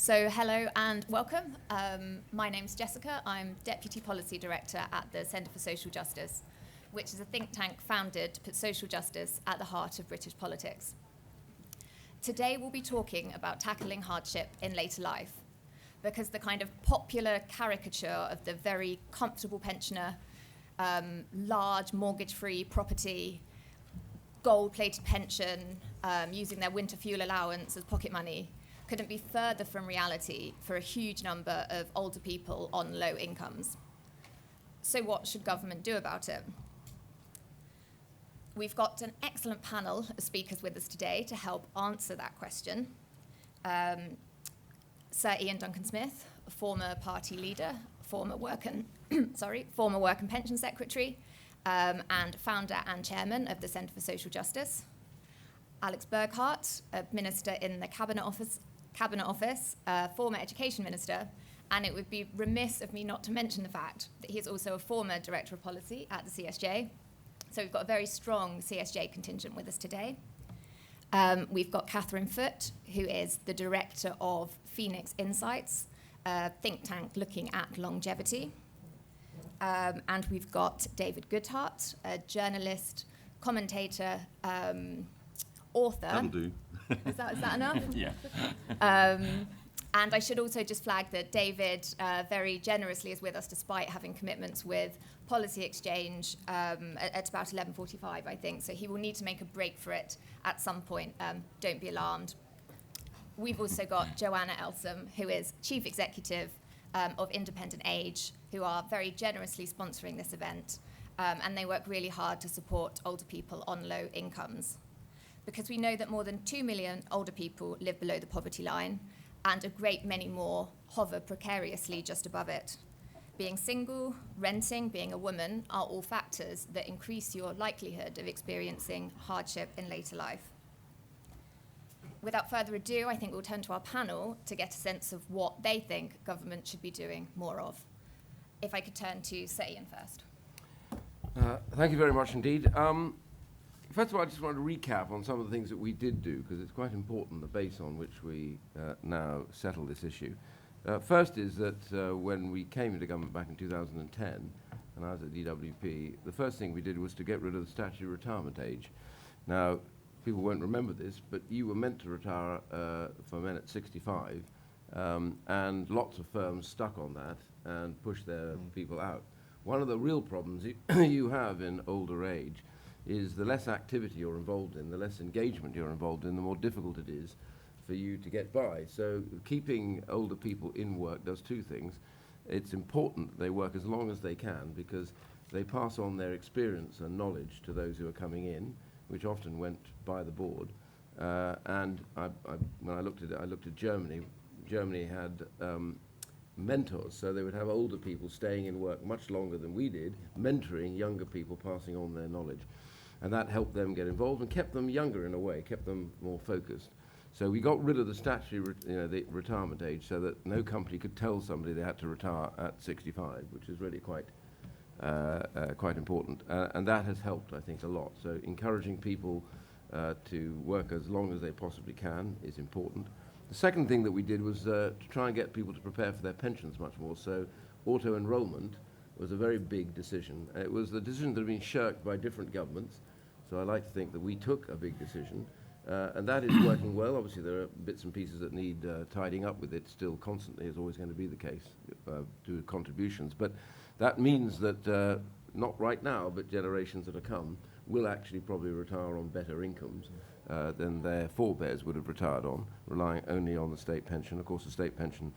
So hello and welcome. My name's Jessica. I'm Deputy Policy Director at the Centre for Social Justice, which is a think tank founded to put social justice at the heart of British politics. Today we'll be talking about tackling hardship in later life, because the kind of popular caricature of the very comfortable pensioner, large mortgage-free property, gold-plated pension, using their winter fuel allowance as pocket money, couldn't be further from reality for a huge number of older people on low incomes. So what should government do about it? We've got an excellent panel of speakers with us today to help answer that question. Sir Ian Duncan-Smith, a former party leader, former work and pension secretary, and founder and chairman of the Centre for Social Justice. Alex Burghardt, a minister in the Cabinet Office, former education minister, and it would be remiss of me not to mention the fact that he is also a former director of policy at the CSJ. So we've got a very strong CSJ contingent with us today. We've got Catherine Foote, who is the director of Phoenix Insights, a think tank looking at longevity. And we've got David Goodhart, a journalist, commentator, author. That'll do. Is that enough? Yeah. And I should also just flag that David very generously is with us despite having commitments with Policy Exchange at about 11:45, I think. So he will need to make a break for it at some point. Don't be alarmed. We've also got Joanna Elsom, who is Chief Executive of Independent Age, who are very generously sponsoring this event. And they work really hard to support older people on low incomes, because we know that more than 2 million older people live below the poverty line, and a great many more hover precariously just above it. Being single, renting, being a woman are all factors that increase your likelihood of experiencing hardship in later life. Without further ado, I think we'll turn to our panel to get a sense of what they think government should be doing more of. If I could turn to Sir Ian first. Thank you very much indeed. First of all, I just want to recap on some of the things that we did do, because it's quite important, the base on which we now settle this issue. First is that when we came into government back in 2010, and I was at DWP, the first thing we did was to get rid of the statutory retirement age. Now, people won't remember this, but you were meant to retire for men at 65, and lots of firms stuck on that and pushed their people out. One of the real problems you have in older age is the less activity you're involved in, the less engagement you're involved in, the more difficult it is for you to get by. So keeping older people in work does two things. It's important that they work as long as they can, because they pass on their experience and knowledge to those who are coming in, which often went by the board. And when I looked at it, I looked at Germany. Germany had mentors, so they would have older people staying in work much longer than we did, mentoring younger people, passing on their knowledge. And that helped them get involved and kept them younger in a way, kept them more focused. So we got rid of the statutory the retirement age, so that no company could tell somebody they had to retire at 65, which is really quite important. And that has helped, I think, a lot. So encouraging people to work as long as they possibly can is important. The second thing that we did was to try and get people to prepare for their pensions much more. So auto-enrollment was a very big decision. It was the decision that had been shirked by different governments. So I like to think that we took a big decision. And that is working well. Obviously, there are bits and pieces that need tidying up with it still constantly, is always going to be the case, to contributions. But that means that not right now, but generations that are come will actually probably retire on better incomes than their forebears would have retired on, relying only on the state pension. Of course, the state pension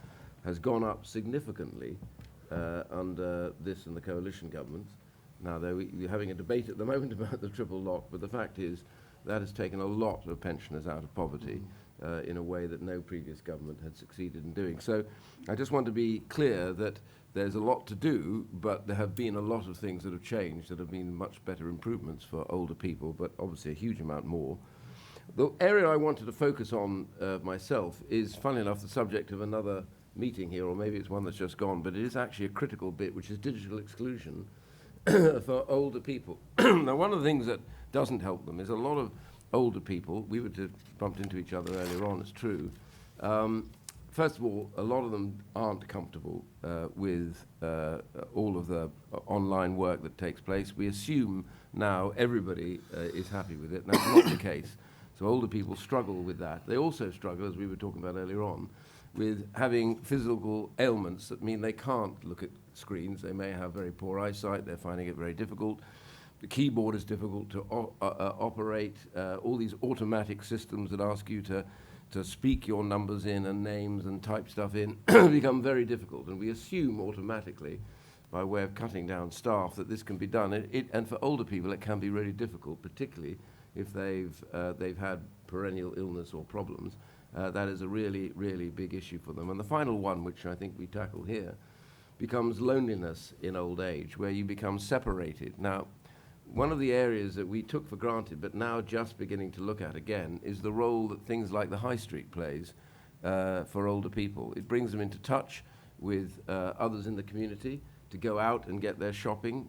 has gone up significantly under this and the coalition governments. Now, we're having a debate at the moment about the triple lock, but the fact is that has taken a lot of pensioners out of poverty in a way that no previous government had succeeded in doing. So I just want to be clear that there's a lot to do, but there have been a lot of things that have changed that have been much better improvements for older people, but obviously a huge amount more. The area I wanted to focus on myself is, funnily enough, the subject of another meeting here, or maybe it's one that's just gone, but it is actually a critical bit, which is digital exclusion for older people. Now, one of the things that doesn't help them is a lot of older people, we were bumped into each other earlier on, it's true, first of all, a lot of them aren't comfortable with all of the online work that takes place. We assume now everybody is happy with it, and that's not the case. So older people struggle with that. They also struggle, as we were talking about earlier on, with having physical ailments that mean they can't look at screens. They may have very poor eyesight. They're finding it very difficult. The keyboard is difficult to operate. All these automatic systems that ask you to speak your numbers in and names and type stuff in become very difficult. And we assume automatically, by way of cutting down staff, that this can be done. And for older people, it can be really difficult, particularly if they've had perennial illness or problems. That is a really, really big issue for them. And the final one, which I think we tackle here, becomes loneliness in old age, where you become separated. Now, one of the areas that we took for granted, but now just beginning to look at again, is the role that things like the high street plays for older people. It brings them into touch with others in the community, to go out and get their shopping,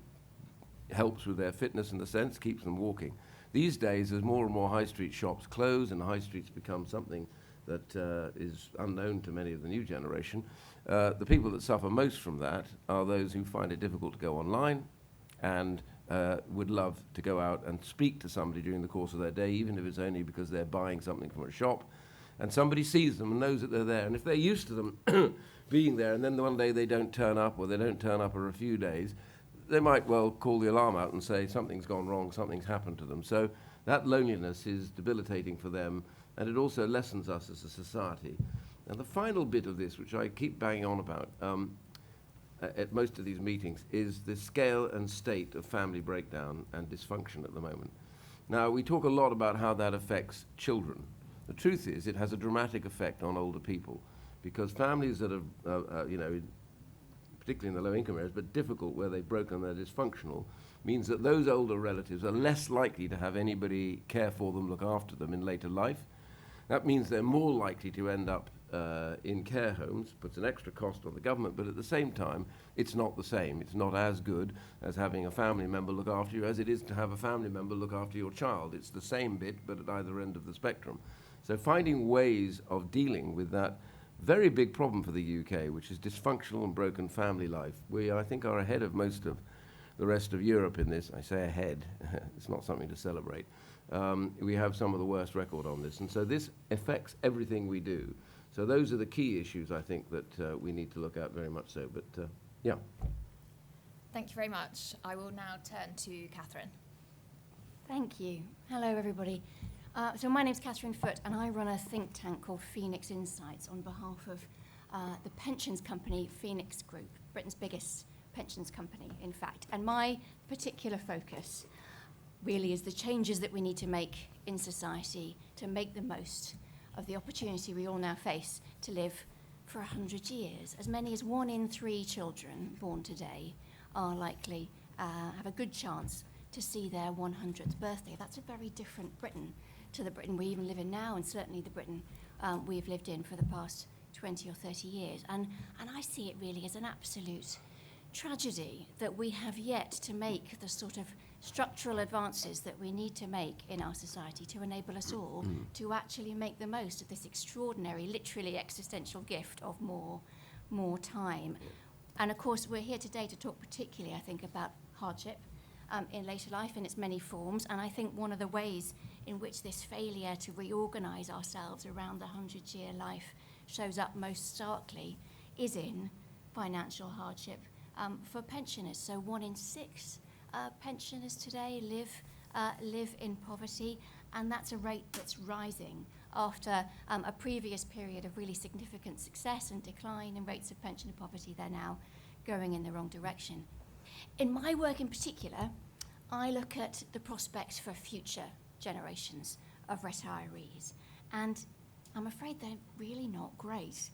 helps with their fitness in the sense, keeps them walking. These days, as more and more high street shops close and high streets become something that is unknown to many of the new generation, the people that suffer most from that are those who find it difficult to go online and would love to go out and speak to somebody during the course of their day, even if it's only because they're buying something from a shop, and somebody sees them and knows that they're there. And if they're used to them being there, and then one day they don't turn up, or they don't turn up for a few days, they might well call the alarm out and say something's gone wrong, something's happened to them. So that loneliness is debilitating for them, and it also lessens us as a society. And the final bit of this, which I keep banging on about at most of these meetings, is the scale and state of family breakdown and dysfunction at the moment. Now, we talk a lot about how that affects children. The truth is, it has a dramatic effect on older people, because families that are, particularly in the low-income areas, but difficult where they've broken, they're dysfunctional, means that those older relatives are less likely to have anybody care for them, look after them in later life. That means they're more likely to end up in care homes, puts an extra cost on the government, but at the same time, it's not the same. It's not as good as having a family member look after you as it is to have a family member look after your child. It's the same bit, but at either end of the spectrum. So finding ways of dealing with that very big problem for the UK, which is dysfunctional and broken family life. We, I think, are ahead of most of the rest of Europe in this. I say ahead, it's not something to celebrate. We have some of the worst record on this, and so this affects everything we do. So those are the key issues, I think, that we need to look at very much so, but yeah. Thank you very much. I will now turn to Catherine. Thank you. Hello, everybody. So my name's Catherine Foote, and I run a think tank called Phoenix Insights on behalf of the pensions company Phoenix Group, Britain's biggest pensions company, in fact. And my particular focus really is the changes that we need to make in society to make the most of the opportunity we all now face to live for 100 years. As many as 1 in 3 children born today are likely have a good chance to see their 100th birthday. That's a very different Britain to the Britain we even live in now, and certainly the Britain we've lived in for the past 20 or 30 years. And I see it really as an absolute tragedy that we have yet to make the sort of structural advances that we need to make in our society to enable us all to actually make the most of this extraordinary, literally existential gift of more time. And of course, we're here today to talk particularly, I think, about hardship in later life in its many forms. And I think one of the ways in which this failure to reorganize ourselves around the 100-year life shows up most starkly is in financial hardship for pensioners. So 1 in 6 pensioners today live in poverty, and that's a rate that's rising after a previous period of really significant success and decline in rates of pensioner poverty. They're now going in the wrong direction. In my work in particular, I look at the prospects for future generations of retirees, and I'm afraid they're really not great.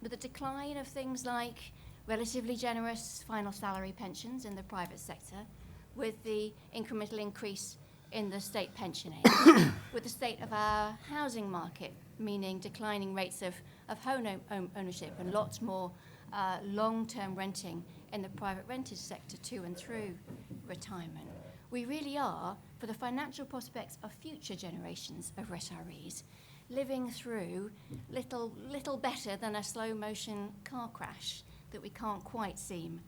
With the decline of things like relatively generous final salary pensions in the private sector, with the incremental increase in the state pension age, with the state of our housing market, meaning declining rates of home ownership and lots more long-term renting in the private rented sector to and through retirement. We really are, for the financial prospects of future generations of retirees, living through little better than a slow motion car crash that we can't quite seem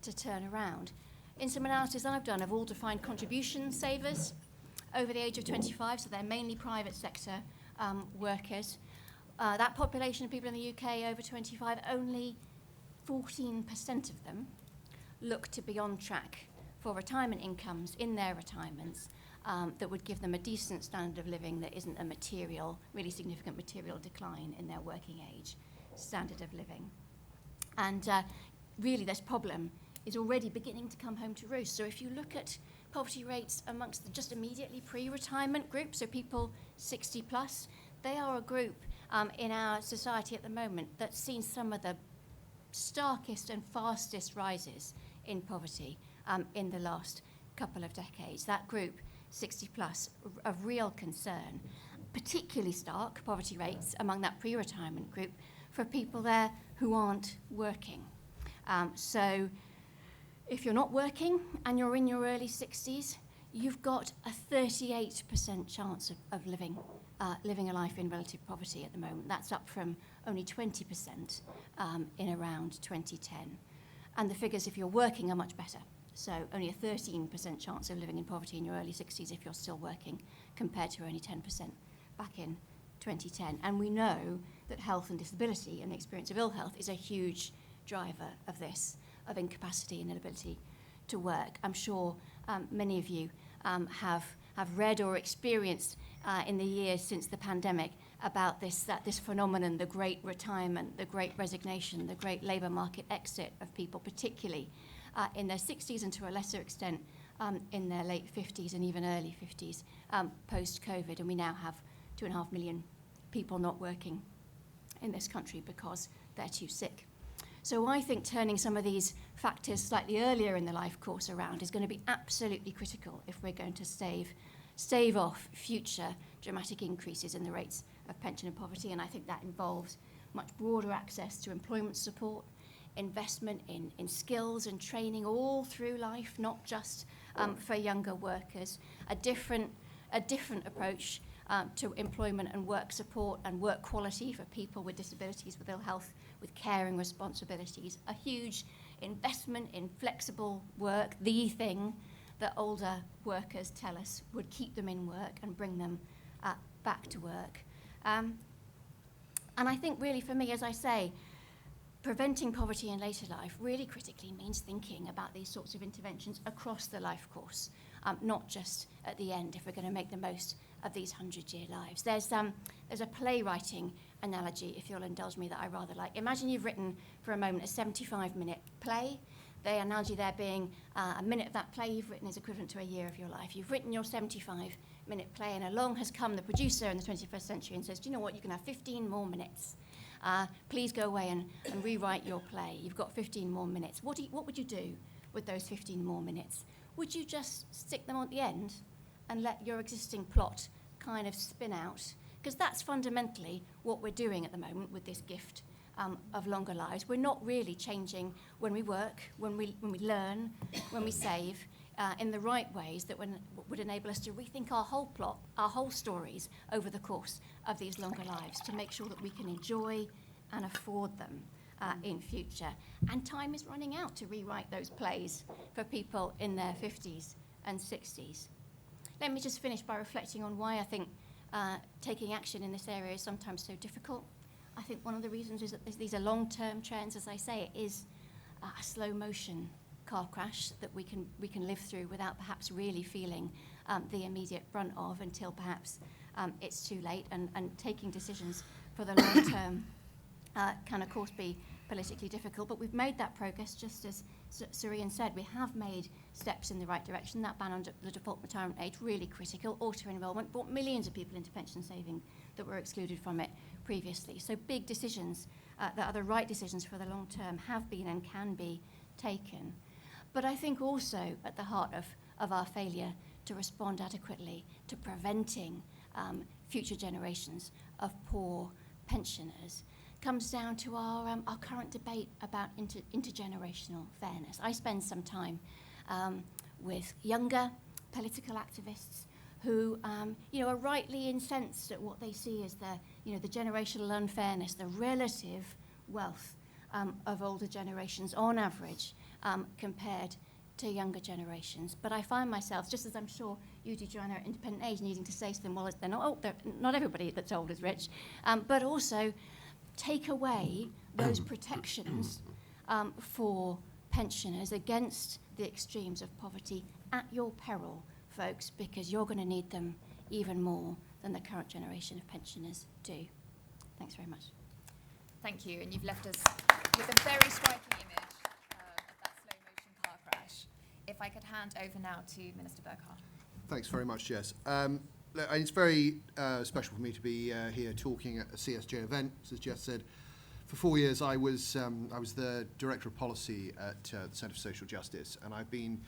to turn around. In some analysis I've done of all defined contribution savers over the age of 25, so they're mainly private sector workers, that population of people in the UK over 25, only 14% of them look to be on track for retirement incomes in their retirements that would give them a decent standard of living that isn't a really significant material decline in their working age standard of living. And really this problem is already beginning to come home to roost. So if you look at poverty rates amongst the just immediately pre-retirement group, so people 60 plus, they are a group in our society at the moment that's seen some of the starkest and fastest rises in poverty in the last couple of decades. That group, 60 plus, of real concern. Particularly stark poverty rates among that pre-retirement group for people there who aren't working. So if you're not working and you're in your early 60s, you've got a 38% chance of living a life in relative poverty at the moment. That's up from only 20% in around 2010. And the figures, if you're working, are much better. So only a 13% chance of living in poverty in your early 60s if you're still working, compared to only 10% back in 2010. And we know that health and disability and the experience of ill health is a huge driver of this, of incapacity and inability to work. I'm sure many of you have read or experienced in the years since the pandemic about this phenomenon, the great retirement, the great resignation, the great labour market exit of people, particularly in their 60s and to a lesser extent in their late 50s and even early 50s post-COVID. And we now have 2.5 million people not working in this country because they're too sick. So I think turning some of these factors slightly earlier in the life course around is going to be absolutely critical if we're going to stave off future dramatic increases in the rates of pension and poverty. And I think that involves much broader access to employment support, investment in skills and training all through life, not just for younger workers, a different approach to employment and work support and work quality for people with disabilities, with ill health, with caring responsibilities, a huge investment in flexible work, the thing that older workers tell us would keep them in work and bring them back to work. And I think really for me, as I say, preventing poverty in later life really critically means thinking about these sorts of interventions across the life course, not just at the end if we're going to make the most of these 100-year lives. There's a playwriting analogy, if you'll indulge me, that I rather like. Imagine you've written for a moment a 75-minute play. The analogy there being a minute of that play you've written is equivalent to a year of your life. You've written your 75-minute play, and along has come the producer in the 21st century and says, do you know what, you can have 15 more minutes. Please go away and rewrite your play. You've got 15 more minutes. What would you do with those 15 more minutes? Would you just stick them at the end and let your existing plot kind of spin out? Because that's fundamentally what we're doing at the moment with this gift of longer lives. We're not really changing when we work, when we learn, when we save, in the right ways that would enable us to rethink our whole plot, our whole stories over the course of these longer lives to make sure that we can enjoy and afford them in future. And time is running out to rewrite those plays for people in their 50s and 60s. Let me just finish by reflecting on why I think taking action in this area is sometimes so difficult. I think one of the reasons is that these are long-term trends. As I say, it is a slow motion car crash that we can live through without perhaps really feeling the immediate brunt of until perhaps it's too late, and taking decisions for the long term can of course be politically difficult, but we've made that progress. Just as Surian said, we have made steps in the right direction. That ban on the default retirement age, really critical. Auto-enrolment brought millions of people into pension saving that were excluded from it previously. So big decisions that are the right decisions for the long term have been and can be taken. But I think also at the heart of our failure to respond adequately to preventing future generations of poor pensioners comes down to our current debate about intergenerational fairness. I spend some time with younger political activists who, are rightly incensed at what they see as the generational unfairness, the relative wealth of older generations on average compared to younger generations. But I find myself, just as I'm sure you do, Joanna, at Independent Age, needing to say to them, well, not everybody that's old is rich, but also take away those protections for pensioners against the extremes of poverty at your peril, folks, because you're going to need them even more than the current generation of pensioners do. Thanks very much. Thank you, and you've left us with a very striking image of that slow-motion car crash. If I could hand over now to Minister Burkhardt. Thanks very much, Jess. It's very special for me to be here talking at a CSJ event. As Jess said, for 4 years I was the Director of Policy at the Centre for Social Justice, and I've been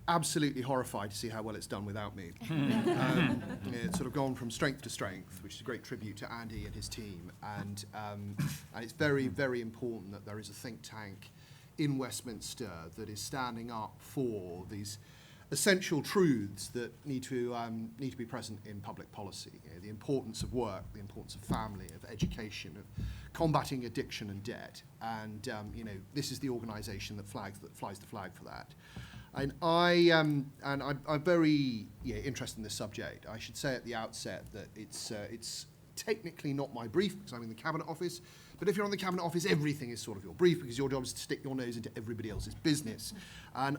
absolutely horrified to see how well it's done without me. It's sort of gone from strength to strength, which is a great tribute to Andy and his team. And it's very, very important that there is a think tank in Westminster that is standing up for these essential truths that need to be present in public policy. The importance of work, the importance of family, of education, of combating addiction and debt. And this is the organisation that flies the flag for that. And I'm very interested in this subject. I should say at the outset that it's technically not my brief because I'm in the Cabinet Office. But if you're on the Cabinet Office, everything is sort of your brief because your job is to stick your nose into everybody else's business. And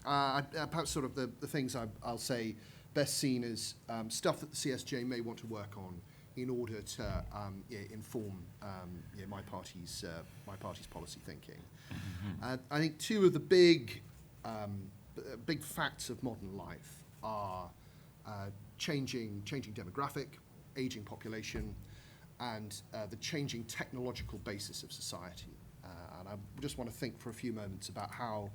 perhaps sort of the things I'll say best seen as stuff that the CSJ may want to work on in order to inform my party's policy thinking. I think two of the big facts of modern life are changing demographic, aging population, and the changing technological basis of society. And I just want to think for a few moments about how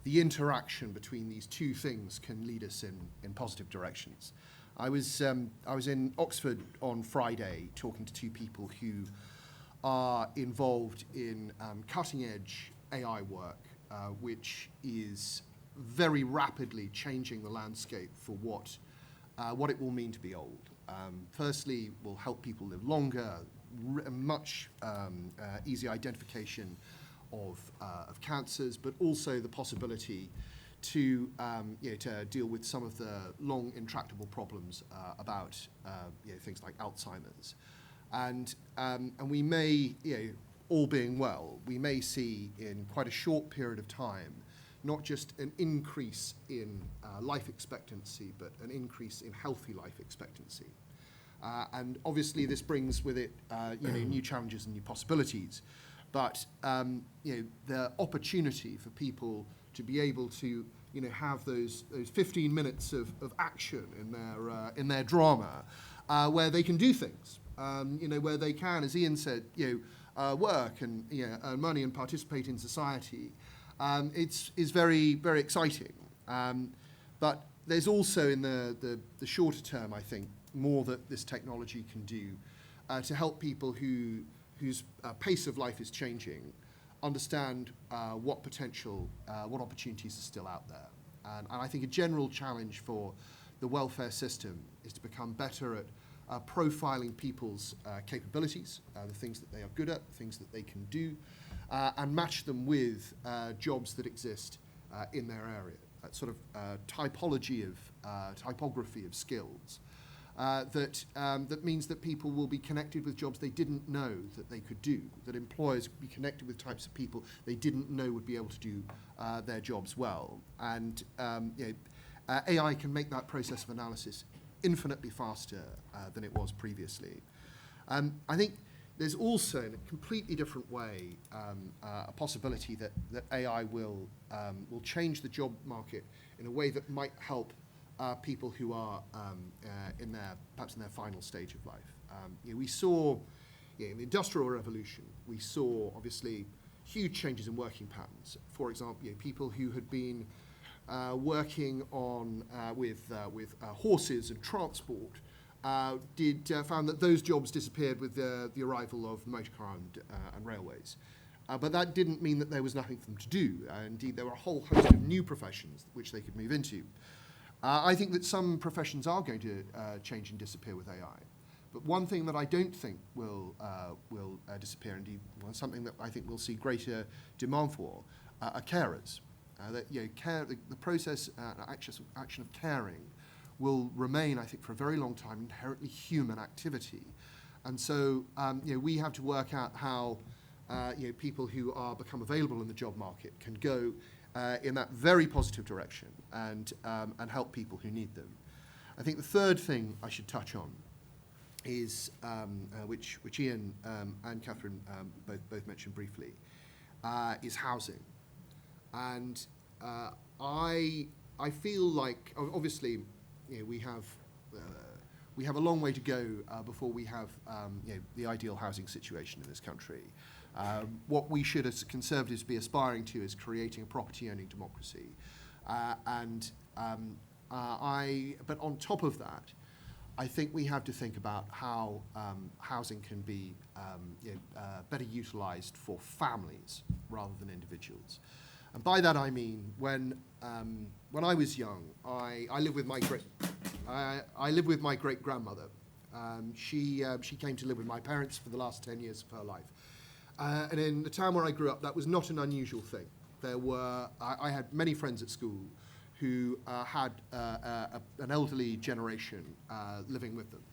the interaction between these two things can lead us in positive directions. I was in Oxford on Friday talking to two people who are involved in cutting-edge AI work, which is very rapidly changing the landscape for what it will mean to be old. Firstly, will help people live longer, much easier identification of cancers, but also the possibility to deal with some of the long intractable problems about things like Alzheimer's, and we may, all being well, we may see in quite a short period of time not just an increase in life expectancy, but an increase in healthy life expectancy. And obviously this brings with it new challenges and new possibilities. But the opportunity for people to be able to have those 15 minutes of action in their drama where they can do things, where they can, as Ian said, work and earn money and participate in society. Is very, very exciting. But there's also in the shorter term, I think, more that this technology can do to help people whose pace of life is changing understand what potential, what opportunities are still out there. And I think a general challenge for the welfare system is to become better at profiling people's capabilities, the things that they are good at, the things that they can do, and match them with jobs that exist in their area. That sort of typography of skills. That means that people will be connected with jobs they didn't know that they could do, that employers will be connected with types of people they didn't know would be able to do their jobs well. And AI can make that process of analysis infinitely faster than it was previously. I think there's also, in a completely different way, a possibility that AI will change the job market in a way that might help people who are perhaps in their final stage of life. We saw in the Industrial Revolution, we saw obviously huge changes in working patterns. For example, people who had been working on with horses and transport found that those jobs disappeared with the arrival of motorcar and railways. But that didn't mean that there was nothing for them to do. Indeed, there were a whole host of new professions which they could move into. I think that some professions are going to change and disappear with AI. But one thing that I don't think will disappear, indeed, something that I think we'll see greater demand for, are carers. The process, action of caring, will remain, I think, for a very long time, inherently human activity, and so we have to work out how people who are become available in the job market can go in that very positive direction and help people who need them. I think the third thing I should touch on is which Ian and Catherine both mentioned briefly, is housing. And I feel like, obviously, we have a long way to go before we have the ideal housing situation in this country. What we should, as Conservatives, be aspiring to is creating a property-owning democracy. But on top of that, I think we have to think about how housing can be better utilised for families rather than individuals. And by that I mean when I was young, I lived with my great grandmother. She came to live with my parents for the last 10 years of her life. And in the town where I grew up, that was not an unusual thing. I had many friends at school who had an elderly generation living with them.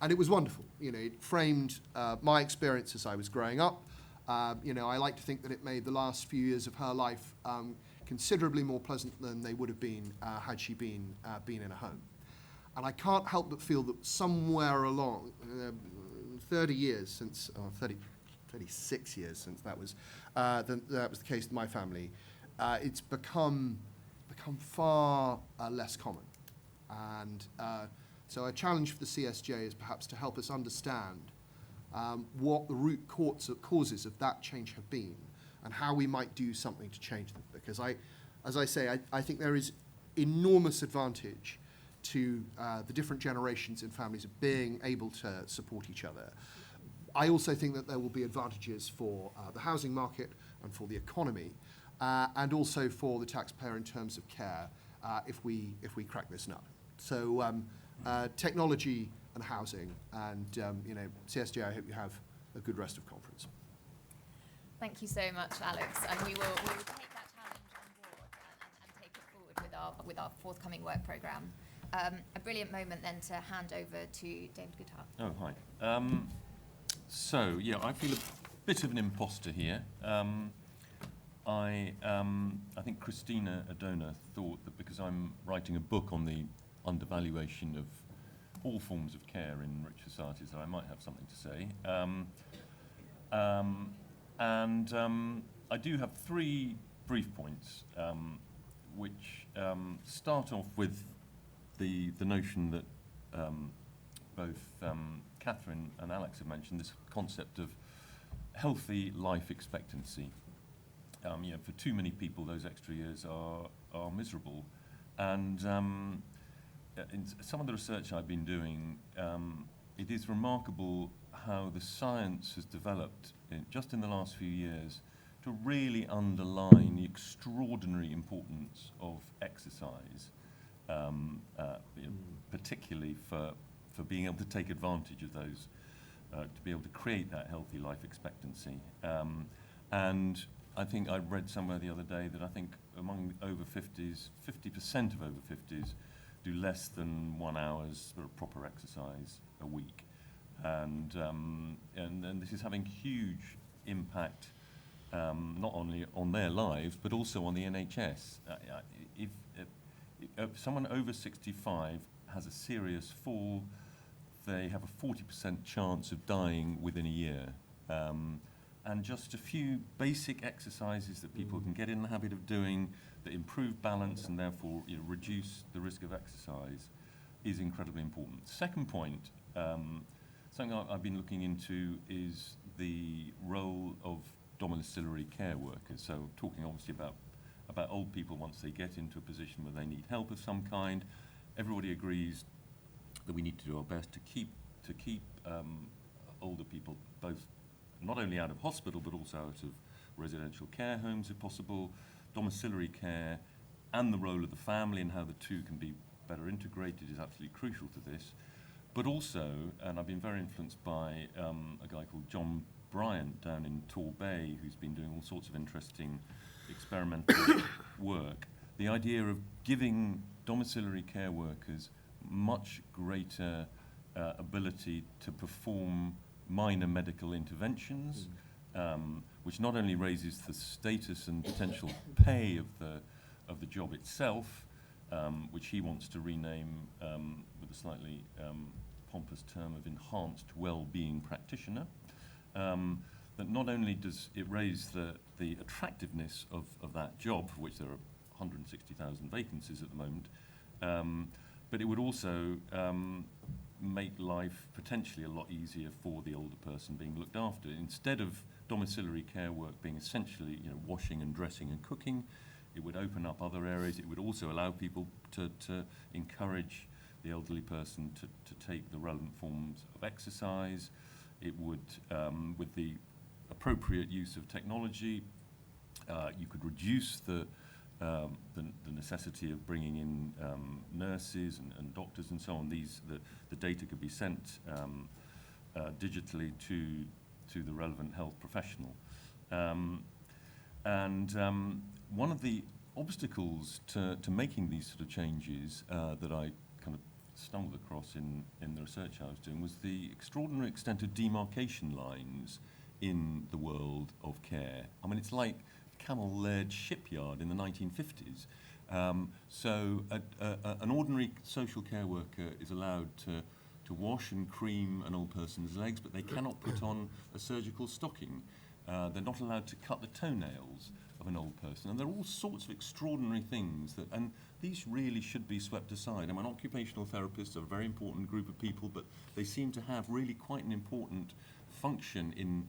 And it was wonderful. It framed my experience as I was growing up. I like to think that it made the last few years of her life considerably more pleasant than they would have been had she been in a home. And I can't help but feel that somewhere along 36 years since that was the case in my family, it's become far less common. And so a challenge for the CSJ is perhaps to help us understand what the root causes of that change have been and how we might do something to change them. Because as I say, I think there is enormous advantage to the different generations in families of being able to support each other. I also think that there will be advantages for the housing market and for the economy, and also for the taxpayer in terms of care if we crack this nut. So technology and housing, and CSJ, I hope you have a good rest of conference. Thank you so much, Alex, and we will take that challenge on board and take it forward with our forthcoming work programme. A brilliant moment then to hand over to David Goodhart. Oh, hi. I feel a bit of an imposter here. I think Christina Adona thought that because I'm writing a book on the undervaluation of all forms of care in rich societies that I might have something to say. I do have three brief points, which start off with the notion that both Catherine and Alex have mentioned, this concept of healthy life expectancy. For too many people, those extra years are miserable. And in some of the research I've been doing, it is remarkable how the science has developed just in the last few years to really underline the extraordinary importance of exercise, particularly for being able to take advantage of those, to be able to create that healthy life expectancy. And I think I read somewhere the other day that I think among over 50s, 50% of over 50s do less than 1 hour's sort of proper exercise a week. And this is having huge impact, not only on their lives, but also on the NHS. If someone over 65 has a serious fall, they have a 40% chance of dying within a year. And just a few basic exercises that people can get in the habit of doing that improve balance and therefore reduce the risk of exercise is incredibly important. Second point, something I've been looking into is the role of domiciliary care workers. So talking obviously about old people once they get into a position where they need help of some kind. Everybody agrees that we need to do our best to keep older people both not only out of hospital but also out of residential care homes if possible, domiciliary care, and the role of the family and how the two can be better integrated is absolutely crucial to this. But also, and I've been very influenced by a guy called John Bryant down in Torbay, who's been doing all sorts of interesting experimental work, the idea of giving domiciliary care workers much greater ability to perform minor medical interventions, which not only raises the status and potential pay of the job itself, which he wants to rename with a slightly pompous term of enhanced well-being practitioner, that not only does it raise the attractiveness of that job, for which there are 160,000 vacancies at the moment, but it would also make life potentially a lot easier for the older person being looked after. Instead of domiciliary care work being essentially, washing and dressing and cooking, it would open up other areas. It would also allow people to encourage the elderly person to take the relevant forms of exercise. It would, with the appropriate use of technology, you could reduce the necessity of bringing in nurses and doctors and so on. The data could be sent digitally to the relevant health professional. One of the obstacles to making these sort of changes that I kind of stumbled across in the research I was doing was the extraordinary extent of demarcation lines in the world of care. I mean, it's like camel-led shipyard in the 1950s. So an ordinary social care worker is allowed to wash and cream an old person's legs, but they cannot put on a surgical stocking. They're not allowed to cut the toenails of an old person. And there are all sorts of extraordinary things and these really should be swept aside. I mean, occupational therapists are a very important group of people, but they seem to have really quite an important function in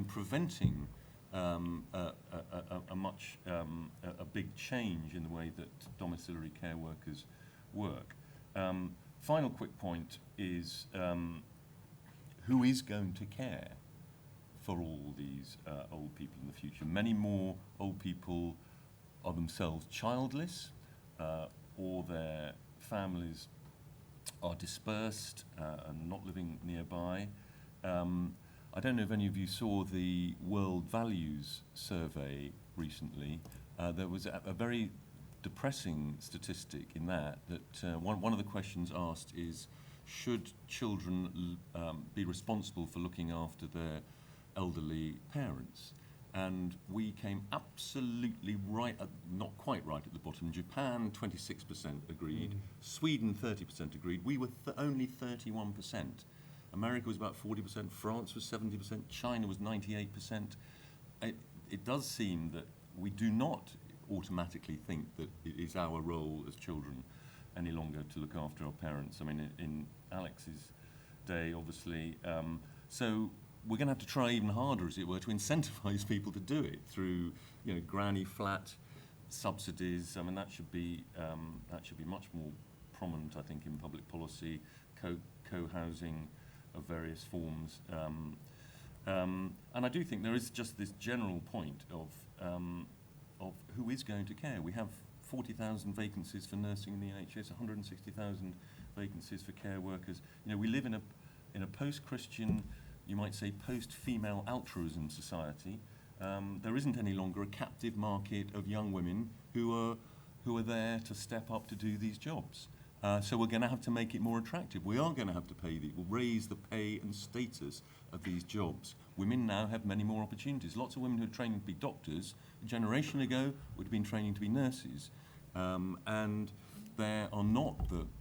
preventing a big change in the way that domiciliary care workers work. Final quick point is who is going to care for all these old people in the future? Many more old people are themselves childless, or their families are dispersed and not living nearby. I don't know if any of you saw the World Values Survey recently. There was a very depressing statistic in that one of the questions asked is, should children be responsible for looking after their elderly parents? And we came absolutely right, not quite right at the bottom. Japan, 26% agreed. Sweden, 30% agreed. We were only 31%. America was about 40%, France was 70%, China was 98%. It does seem that we do not automatically think that it is our role as children any longer to look after our parents. I mean, in Alex's day, obviously. So we're going to have to try even harder, as it were, to incentivize people to do it through, granny flat subsidies. I mean, that should be much more prominent, I think, in public policy, co-housing of various forms. And I do think there is just this general point of who is going to care. We have 40,000 vacancies for nursing in the NHS, 160,000 vacancies for care workers. We live in a post-Christian, you might say post-female altruism society. There isn't any longer a captive market of young women who are there to step up to do these jobs. So we're going to have to make it more attractive. We are going to have to raise the pay and status of these jobs. Women now have many more opportunities. Lots of women who are training to be doctors a generation ago would have been training to be nurses. And there are not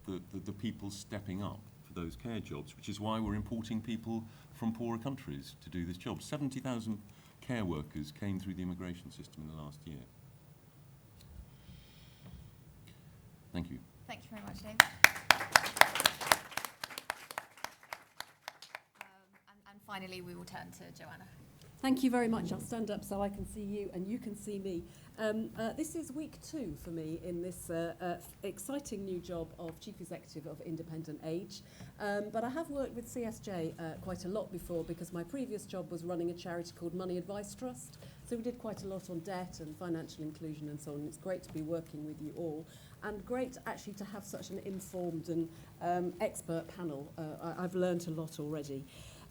the people stepping up for those care jobs, which is why we're importing people from poorer countries to do this job. 70,000 care workers came through the immigration system in the last year. Thank you. Thank you very much, Dave. And finally, we will turn to Joanna. Thank you very much. I'll stand up so I can see you and you can see me. This is week 2 for me in this exciting new job of Chief Executive of Independent Age. But I have worked with CSJ quite a lot before, because my previous job was running a charity called Money Advice Trust. So we did quite a lot on debt and financial inclusion and so on. It's great to be working with you all, and great actually to have such an informed and expert panel. I've learned a lot already.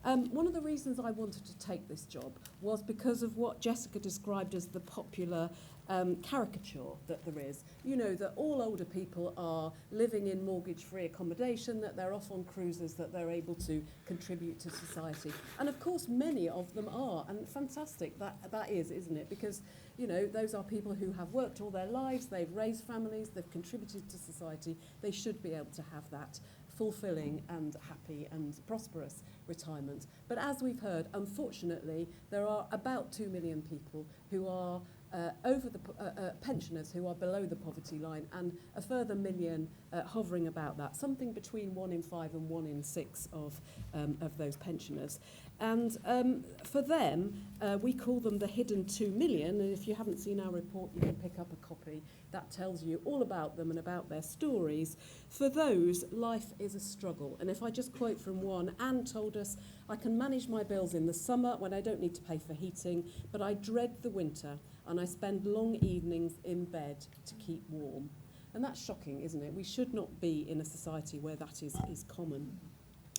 One of the reasons I wanted to take this job was because of what Jessica described as the popular caricature that there is. You know, that all older people are living in mortgage-free accommodation, that they're off on cruises, that they're able to contribute to society. And of course, many of them are, and fantastic that is, isn't it? Because, you know, those are people who have worked all their lives, they've raised families, they've contributed to society. They should be able to have that fulfilling and happy and prosperous retirement. But as we've heard, unfortunately, there are about 2 million people who are pensioners who are below the poverty line, and a further million hovering about that, something between 1 in 5 and 1 in 6 of those pensioners. And for them, we call them the hidden 2 million, and if you haven't seen our report, you can pick up a copy. That tells you all about them and about their stories. For those, life is a struggle. And if I just quote from one, Anne told us, "I can manage my bills in the summer when I don't need to pay for heating, but I dread the winter, and I spend long evenings in bed to keep warm." And that's shocking, isn't it? We should not be in a society where that is common.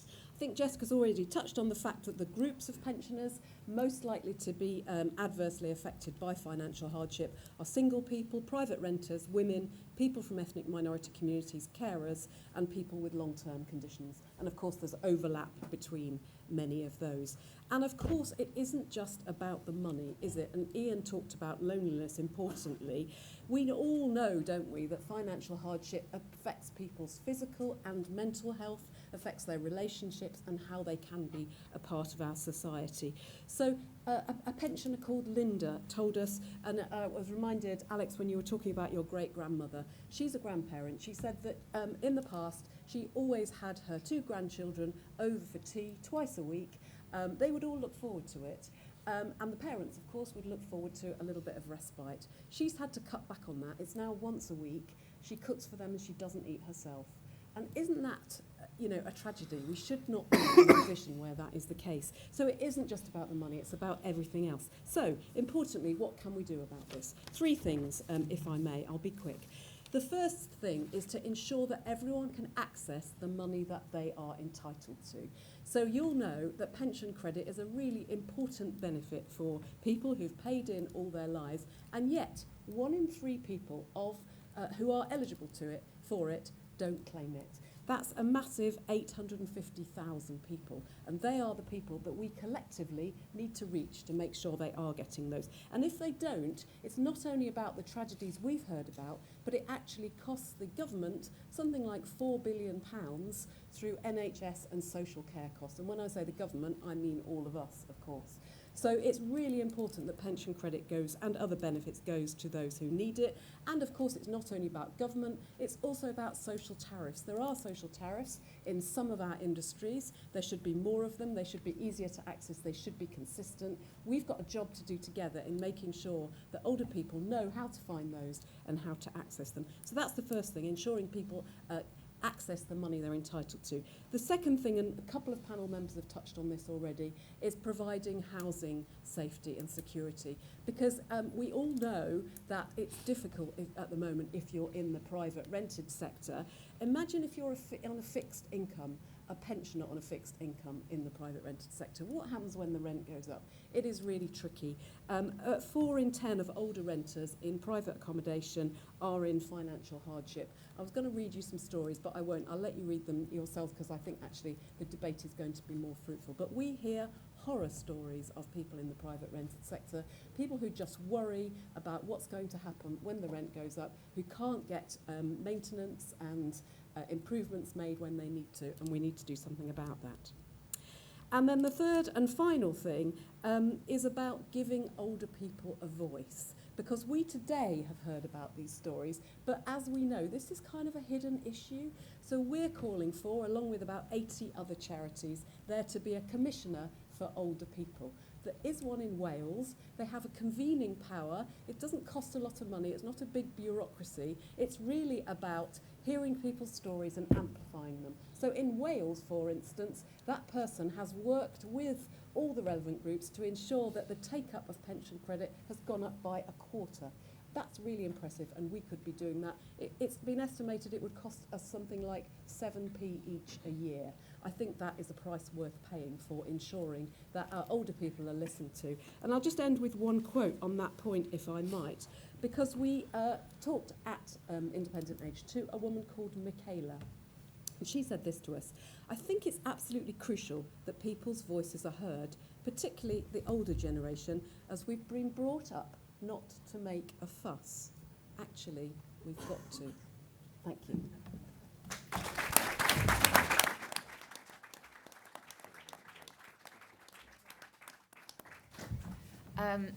I think Jessica's already touched on the fact that the groups of pensioners most likely to be adversely affected by financial hardship are single people, private renters, women, people from ethnic minority communities, carers, and people with long-term conditions. And of course, there's overlap between many of those. And of course, it isn't just about the money, is it? And Ian talked about loneliness importantly. We all know, don't we, that financial hardship affects people's physical and mental health, affects their relationships and how they can be a part of our society. So a pensioner called Linda told us, and I was reminded, Alex, when you were talking about your great-grandmother, she's a grandparent. She said that in the past, she always had her 2 grandchildren over for tea twice a week. They would all look forward to it. And the parents, of course, would look forward to a little bit of respite. She's had to cut back on that. It's now once a week. She cooks for them and she doesn't eat herself. And isn't that, a tragedy? We should not be in a position where that is the case. So it isn't just about the money, it's about everything else. So, importantly, what can we do about this? 3 things, if I may. I'll be quick. The first thing is to ensure that everyone can access the money that they are entitled to. So you'll know that pension credit is a really important benefit for people who've paid in all their lives, and yet 1 in 3 people who are eligible for it don't claim it. That's a massive 850,000 people, and they are the people that we collectively need to reach to make sure they are getting those. And if they don't, it's not only about the tragedies we've heard about, but it actually costs the government something like £4 billion through NHS and social care costs. And when I say the government, I mean all of us, of course. So it's really important that pension credit goes, and other benefits goes, to those who need it. And of course, it's not only about government, it's also about social tariffs. There are social tariffs in some of our industries. There should be more of them. They should be easier to access. They should be consistent. We've got a job to do together in making sure that older people know how to find those and how to access them. So that's the first thing, ensuring people access the money they're entitled to. The second thing, and a couple of panel members have touched on this already, is providing housing safety and security. Because we all know that it's difficult at the moment if you're in the private rented sector. Imagine if you're on a fixed income, a pensioner on a fixed income in the private rented sector. What happens when the rent goes up? It is really tricky. 4 in 10 of older renters in private accommodation are in financial hardship. I was going to read you some stories, but I won't. I'll let you read them yourselves, because I think actually the debate is going to be more fruitful. But we hear horror stories of people in the private rented sector, people who just worry about what's going to happen when the rent goes up, who can't get maintenance and improvements made when they need to, and we need to do something about that. And then the third and final thing is about giving older people a voice, because we today have heard about these stories, but as we know, this is kind of a hidden issue. So we're calling for, along with about 80 other charities, there to be a commissioner for older people. There is one in Wales. They have a convening power. It doesn't cost a lot of money. It's not a big bureaucracy. It's really about hearing people's stories and amplifying them. So in Wales, for instance, that person has worked with all the relevant groups to ensure that the take-up of pension credit has gone up by 1/4. That's really impressive, and we could be doing that. It's been estimated it would cost us something like 7p each a year. I think that is a price worth paying for ensuring that our older people are listened to. And I'll just end with one quote on that point, if I might, because we talked at Independent Age to a woman called Michaela. And she said this to us: I think it's absolutely crucial that people's voices are heard, particularly the older generation, as we've been brought up not to make a fuss. Actually, we've got to. Thank you.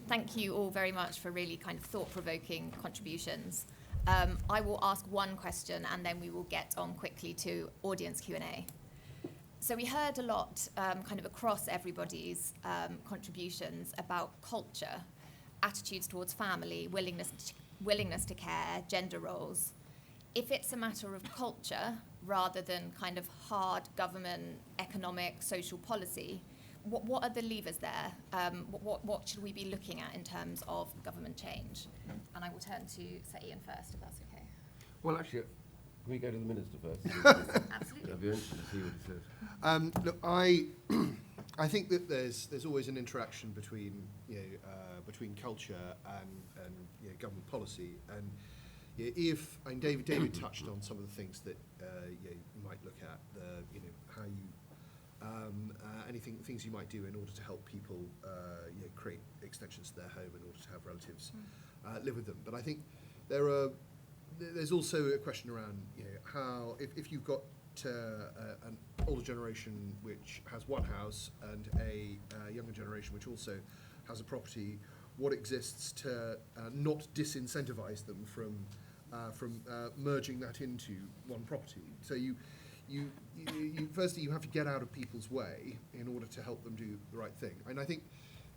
Thank you all very much for really kind of thought-provoking contributions. I will ask one question and then we will get on quickly to audience Q&A. So we heard a lot kind of across everybody's contributions about culture, attitudes towards family, willingness to care, gender roles. If it's a matter of culture rather than kind of hard government, economic, social policy, what are the levers there? What should we be looking at in terms of government change? And I will turn to Sir Ian first, if that's okay. Well, actually, can we go to the Minister first? Absolutely. I'd be interested to see what he says. Look, I think that there's always an interaction between between culture and government policy, and David touched on some of the things that you might look at, how you things you might do in order to help people create extensions to their home in order to have relatives live with them. But I think there's also a question around how if you've got an older generation which has one house and a younger generation which also has a property, what exists to not disincentivize them from merging that into one property. So firstly, you have to get out of people's way in order to help them do the right thing. And I think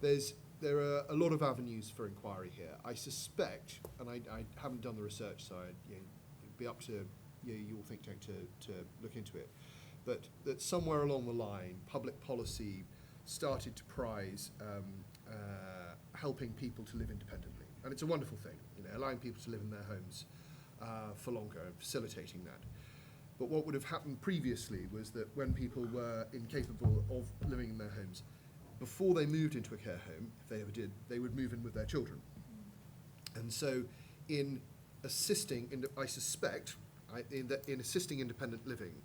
there are a lot of avenues for inquiry here. I suspect, and I haven't done the research, so it'd be up to your think tank to look into it, but that somewhere along the line, public policy started to prize helping people to live independently. And it's a wonderful thing, allowing people to live in their homes for longer and facilitating that. But what would have happened previously was that when people were incapable of living in their homes, before they moved into a care home, if they ever did, they would move in with their children. And so in assisting, I suspect, in assisting independent living,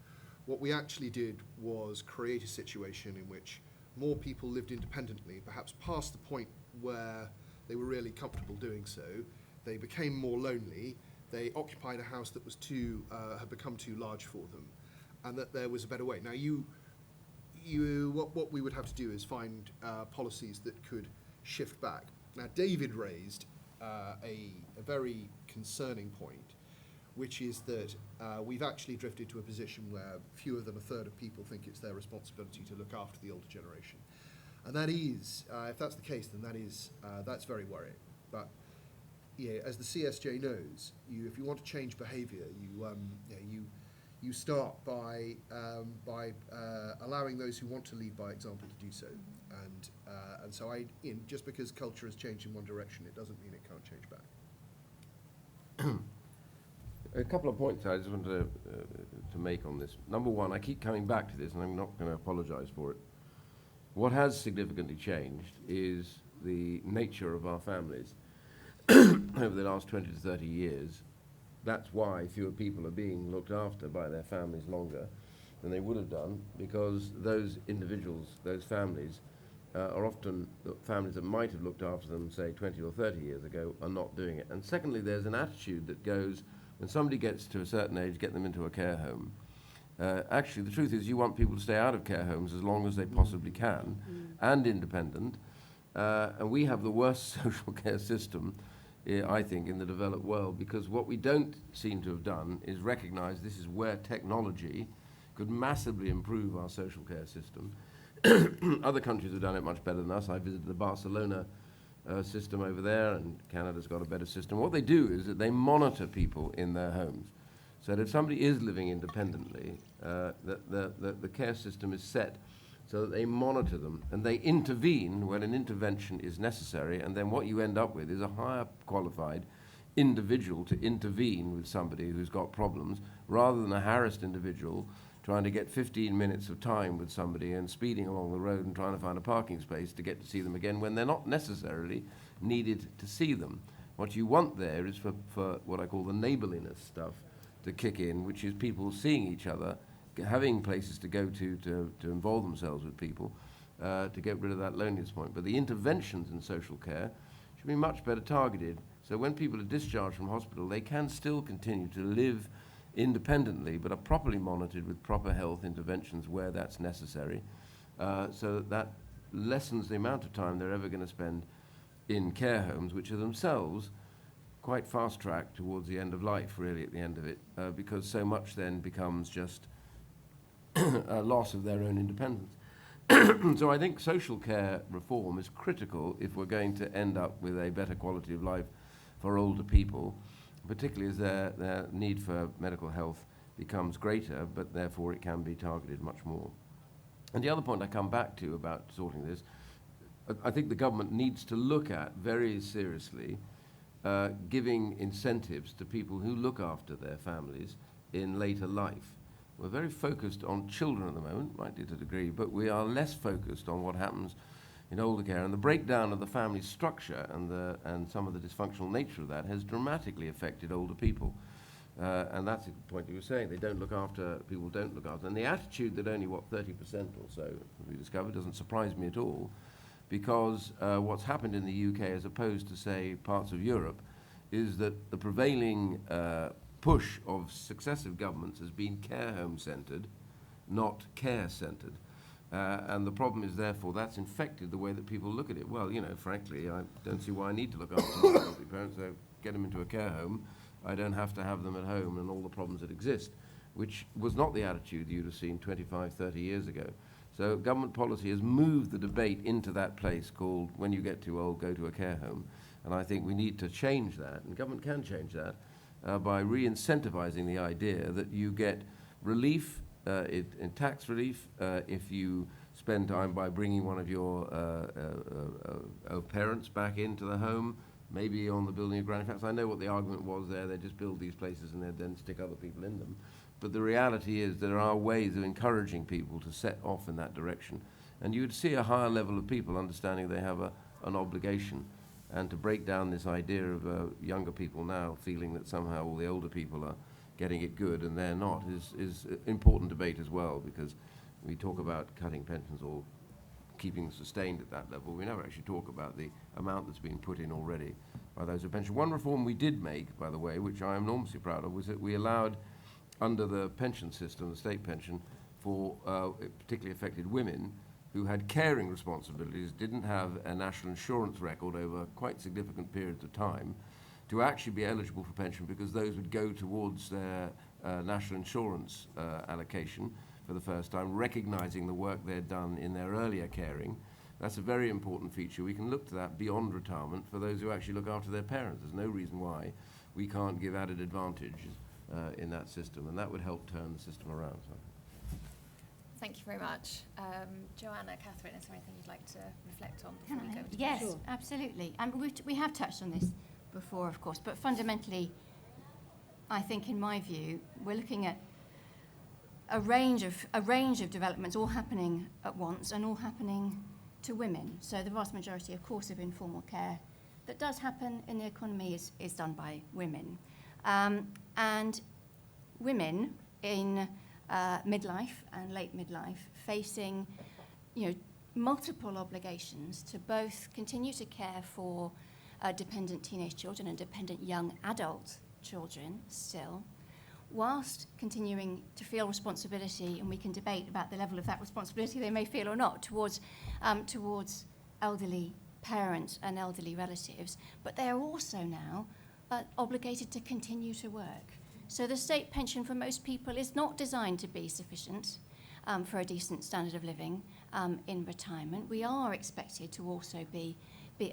what we actually did was create a situation in which more people lived independently, perhaps past the point where they were really comfortable doing so. They became more lonely. They occupied a house that was had become too large for them, and that there was a better way. Now, what we would have to do is find policies that could shift back. Now, David raised a very concerning point, which is that we've actually drifted to a position where fewer than a third of people think it's their responsibility to look after the older generation. And that is, if that's the case, then that's very worrying. But as the CSJ knows, if you want to change behaviour, you start by allowing those who want to lead by example to do so. And so just because culture has changed in one direction, it doesn't mean it can't change back. A couple of points I just want to make on this. Number one, I keep coming back to this, and I'm not going to apologise for it. What has significantly changed is the nature of our families over the last 20 to 30 years. That's why fewer people are being looked after by their families longer than they would have done, because those individuals, those families, are often the families that might have looked after them, say, 20 or 30 years ago, are not doing it. And secondly, there's an attitude that goes, when somebody gets to a certain age, get them into a care home. Actually, the truth is you want people to stay out of care homes as long as they possibly can, and independent. And we have the worst social care system I think, in the developed world, because what we don't seem to have done is recognize this is where technology could massively improve our social care system. Other countries have done it much better than us. I visited the Barcelona system over there, and Canada's got a better system. What they do is that they monitor people in their homes. So that if somebody is living independently, the care system is set so that they monitor them and they intervene when an intervention is necessary, and then what you end up with is a higher qualified individual to intervene with somebody who's got problems, rather than a harassed individual trying to get 15 minutes of time with somebody and speeding along the road and trying to find a parking space to get to see them again when they're not necessarily needed to see them. What you want there is for what I call the neighborliness stuff to kick in, which is people seeing each other, having places to go to involve themselves with people, to get rid of that loneliness point. But the interventions in social care should be much better targeted. So when people are discharged from hospital, they can still continue to live independently, but are properly monitored with proper health interventions where that's necessary, so that lessens the amount of time they're ever going to spend in care homes, which are themselves quite fast-tracked towards the end of life, really, at the end of it, because so much then becomes just a loss of their own independence. So I think social care reform is critical if we're going to end up with a better quality of life for older people, particularly as their need for medical health becomes greater, but therefore it can be targeted much more. And the other point I come back to about sorting this, I think the government needs to look at very seriously giving incentives to people who look after their families in later life. We're very focused on children at the moment, rightly to a degree, but we are less focused on what happens in older care. And the breakdown of the family structure and some of the dysfunctional nature of that has dramatically affected older people. And that's the point you were saying. They don't look after, people don't look after. And the attitude that only, 30% or so we discovered doesn't surprise me at all, because what's happened in the UK as opposed to, say, parts of Europe, is that the prevailing push of successive governments has been care home centred, not care centred. And the problem is, therefore, that's infected the way that people look at it. Well, you know, frankly, I don't see why I need to look after my elderly parents. So get them into a care home. I don't have to have them at home and all the problems that exist, which was not the attitude you'd have seen 25, 30 years ago. So government policy has moved the debate into that place called, when you get too old, go to a care home. And I think we need to change that, and government can change that, by re-incentivizing the idea that you get relief, in tax relief, if you spend time by bringing one of your parents back into the home, maybe on the building of granny flats. I know what the argument was there. They just build these places and then stick other people in them. But the reality is there are ways of encouraging people to set off in that direction. And you would see a higher level of people understanding they have an obligation, and to break down this idea of younger people now feeling that somehow all the older people are getting it good and they're not is important debate as well, because we talk about cutting pensions or keeping sustained at that level. We never actually talk about the amount that's been put in already by those who pension. One reform we did make, by the way, which I am enormously proud of, was that we allowed, under the pension system, the state pension, for particularly affected women who had caring responsibilities, didn't have a national insurance record over quite significant periods of time, to actually be eligible for pension, because those would go towards their national insurance allocation for the first time, recognizing the work they'd done in their earlier caring. That's a very important feature. We can look to that beyond retirement for those who actually look after their parents. There's no reason why we can't give added advantage in that system, and that would help turn the system around. So. Thank you very much. Joanna, Catherine, is there anything you'd like to reflect on before we go to Yes, Sure. absolutely. And we have touched on this before, of course, but fundamentally, I think, in my view, we're looking at a range of developments all happening at once and all happening to women. So the vast majority, of course, of informal care that does happen in the economy is done by women. And women in midlife and late midlife facing, multiple obligations to both continue to care for dependent teenage children and dependent young adult children still, whilst continuing to feel responsibility, and we can debate about the level of that responsibility they may feel or not, towards elderly parents and elderly relatives, but they are also now obligated to continue to work. So the state pension for most people is not designed to be sufficient for a decent standard of living in retirement. We are expected to also be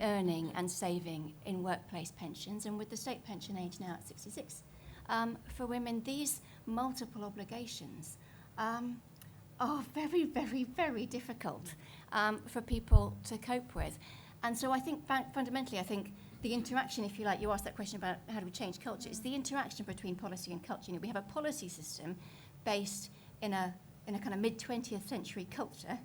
earning and saving in workplace pensions, and with the state pension age now at 66, for women, these multiple obligations are very, very, very difficult for people to cope with. And so I think fundamentally, I think the interaction, if you like, you asked that question about how do we change culture, it's the interaction between policy and culture. You know, we have a policy system based in a kind of mid-20th century culture.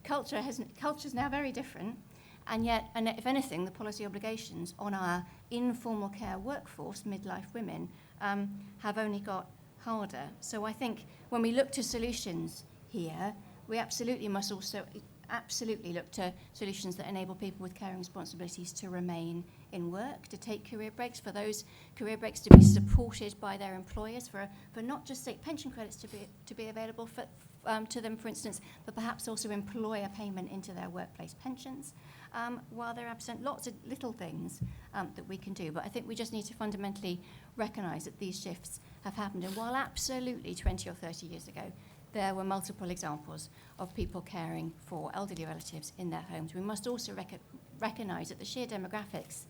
Culture's now very different, and yet, and if anything, the policy obligations on our informal care workforce, midlife women, have only got harder. So I think when we look to solutions here, we absolutely must also look to solutions that enable people with caring responsibilities to remain in work, to take career breaks, for those career breaks to be supported by their employers, for not just state pension credits to be available to them, for instance, but perhaps also employer payment into their workplace pensions while they're absent. Lots of little things that we can do, but I think we just need to fundamentally recognise that these shifts have happened. And while absolutely 20 or 30 years ago there were multiple examples of people caring for elderly relatives in their homes, we must also recognise that the sheer demographics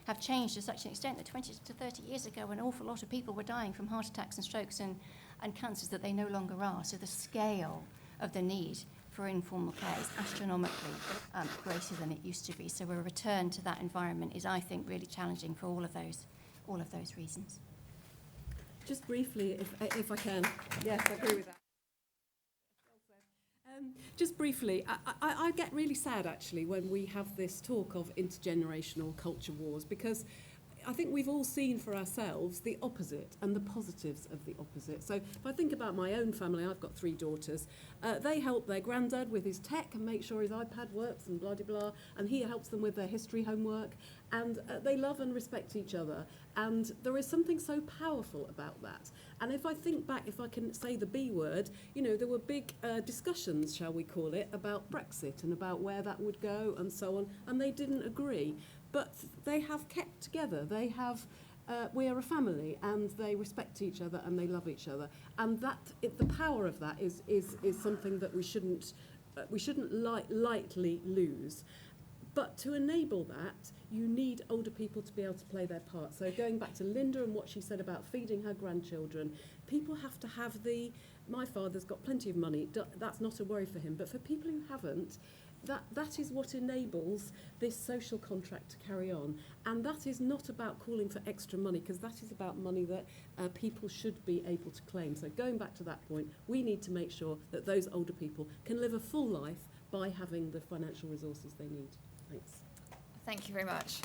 have changed to such an extent that 20 to 30 years ago an awful lot of people were dying from heart attacks and strokes and cancers that they no longer are. So the scale of the need for informal care is astronomically greater than it used to be. So a return to that environment is, I think, really challenging for all of those reasons. Just briefly, if I can. Yes, I agree with that. Just briefly, I get really sad actually when we have this talk of intergenerational culture wars, because I think we've all seen for ourselves the opposite and the positives of the opposite. So if I think about my own family, I've got 3 daughters. They help their granddad with his tech and make sure his iPad works and blah, blah, blah. And he helps them with their history homework. And they love and respect each other. And there is something so powerful about that. And if I think back, if I can say the B word, you know, there were big discussions, shall we call it, about Brexit and about where that would go and so on. And they didn't agree. But they have kept together. They have, we are a family, and they respect each other and they love each other. And the power of that is something that we shouldn't lightly lose. But to enable that, you need older people to be able to play their part. So going back to Linda and what she said about feeding her grandchildren, people have to have my father's got plenty of money, that's not a worry for him. But for people who haven't, that is what enables this social contract to carry on. And that is not about calling for extra money, because that is about money that people should be able to claim. So going back to that point, we need to make sure that those older people can live a full life by having the financial resources they need. Thanks. Thank you very much.